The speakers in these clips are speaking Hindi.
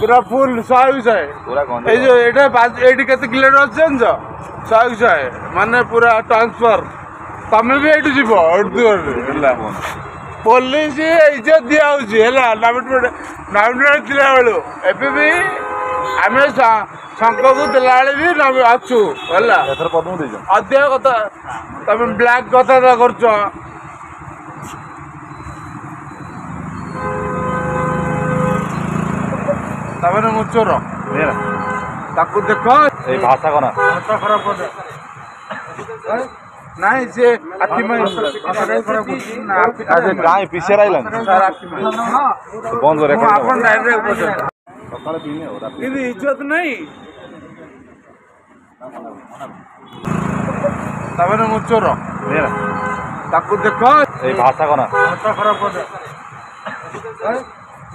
पूरा फुल 100 ये किलोमीटर अच्छे जान 100 माने पूरा ट्रांसफर तमें भी ये जीव पुलिस इज्जत दिया नामिनेट थिला बेलू एबे भी आम शंख को देला भी अच्छु अधिक कथा तुम ब्लैक कथा कर मुचोर ताकू देख भाषा कौन खराब नहीं से गाय पीछे रही बंद इज्जत नहीं मुचोर ताकू देख भाषा कौन खराब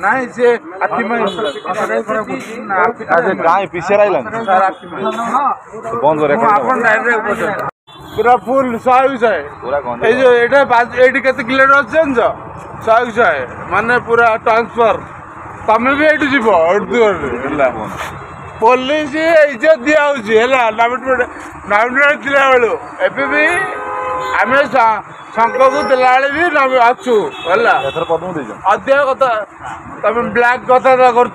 नहीं से गाय पीछे रही बंद पूरा फुल 100 ये किलोमीटर अच्छे जान 100 माने पूरा ट्रांसफर तमें भी ये जीव पुलिस इज्जत दिया नामिनेट थिला बेलू एबे भी आम शंख को देला भी अच्छु अधिक कथा तुम ब्लैक कथा कर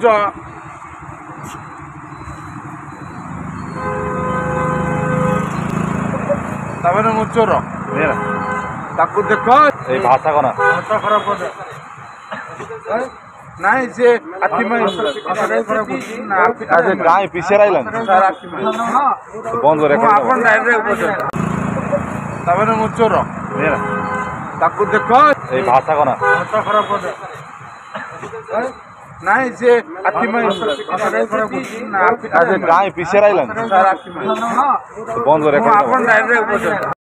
मुचोर ताकू देख भाषा कौन खराब नहीं से गाय पीछे रही बंद मुचोर ताकू देख भाषा कौन खराब नहीं से गाय पीछे रही बंद